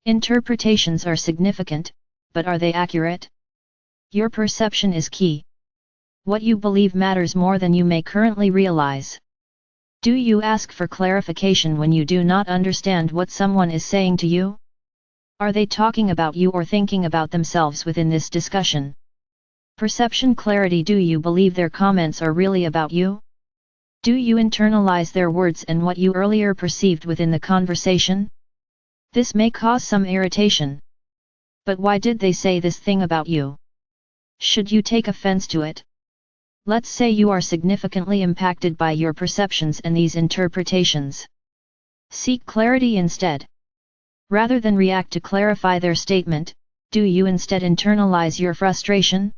Interpretations are significant, but are they accurate? Your perception is key. What you believe matters more than you may currently realize. Do you ask for clarification when you do not understand what someone is saying to you? Are they talking about you or thinking about themselves within this discussion? Perception clarity. Do you believe their comments are really about you? Do you internalize their words and what you earlier perceived within the conversation? This may cause some irritation. But why did they say this thing about you? Should you take offense to it? Let's say you are significantly impacted by your perceptions and these interpretations. Seek clarity instead. Rather than react to clarify their statement, do you instead internalize your frustration?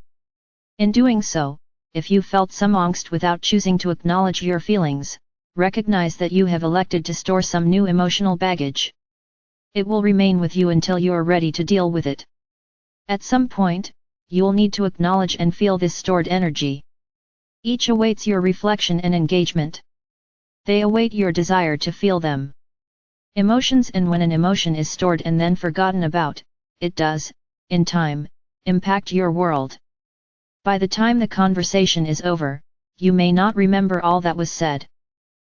In doing so, if you felt some angst without choosing to acknowledge your feelings, recognize that you have elected to store some new emotional baggage. It will remain with you until you are ready to deal with it. At some point, you'll need to acknowledge and feel this stored energy. Each awaits your reflection and engagement. They await your desire to feel them. Emotions, and when an emotion is stored and then forgotten about, it does, in time, impact your world. By the time the conversation is over, you may not remember all that was said.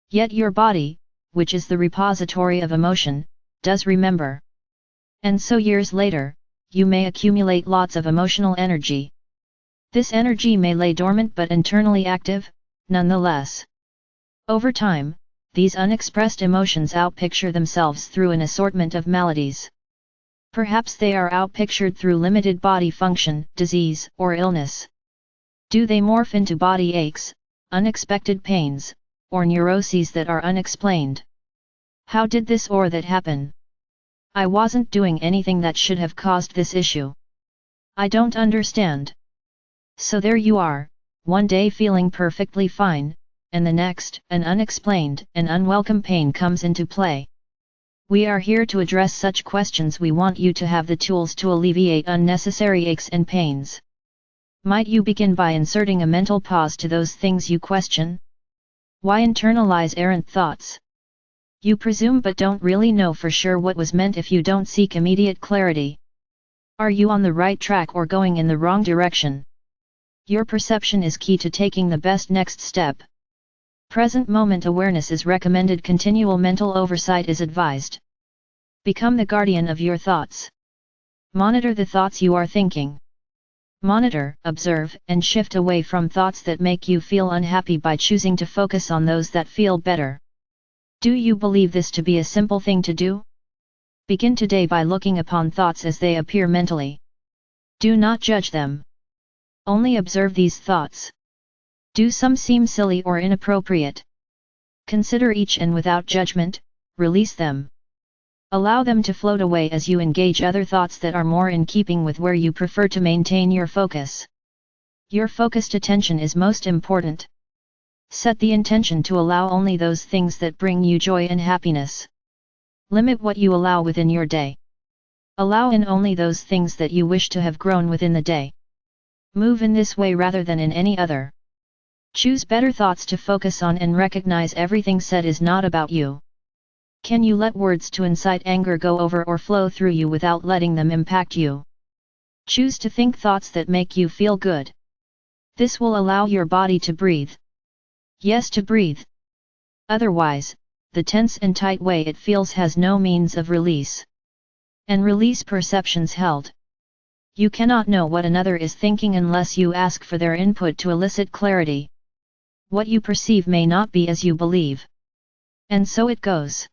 Yet your body, which is the repository of emotion, does remember. And so years later, you may accumulate lots of emotional energy. This energy may lay dormant but internally active, nonetheless. Over time, these unexpressed emotions outpicture themselves through an assortment of maladies. Perhaps they are outpictured through limited body function, disease, or illness. Do they morph into body aches, unexpected pains, or neuroses that are unexplained? How did this or that happen? I wasn't doing anything that should have caused this issue. I don't understand. So there you are, one day feeling perfectly fine, and the next, an unexplained and unwelcome pain comes into play. We are here to address such questions. We want you to have the tools to alleviate unnecessary aches and pains. Might you begin by inserting a mental pause to those things you question? Why internalize errant thoughts? You presume but don't really know for sure what was meant if you don't seek immediate clarity. Are you on the right track or going in the wrong direction? Your perception is key to taking the best next step. Present moment awareness is recommended. Continual mental oversight is advised. Become the guardian of your thoughts. Monitor the thoughts you are thinking. Monitor, observe, and shift away from thoughts that make you feel unhappy by choosing to focus on those that feel better. Do you believe this to be a simple thing to do? Begin today by looking upon thoughts as they appear mentally. Do not judge them. Only observe these thoughts. Do some seem silly or inappropriate? Consider each and without judgment, release them. Allow them to float away as you engage other thoughts that are more in keeping with where you prefer to maintain your focus. Your focused attention is most important. Set the intention to allow only those things that bring you joy and happiness. Limit what you allow within your day. Allow in only those things that you wish to have grown within the day. Move in this way rather than in any other. Choose better thoughts to focus on and recognize everything said is not about you. Can you let words to incite anger go over or flow through you without letting them impact you? Choose to think thoughts that make you feel good. This will allow your body to breathe. Yes, to breathe. Otherwise, the tense and tight way it feels has no means of release. And release perceptions held. You cannot know what another is thinking unless you ask for their input to elicit clarity. What you perceive may not be as you believe. And so it goes.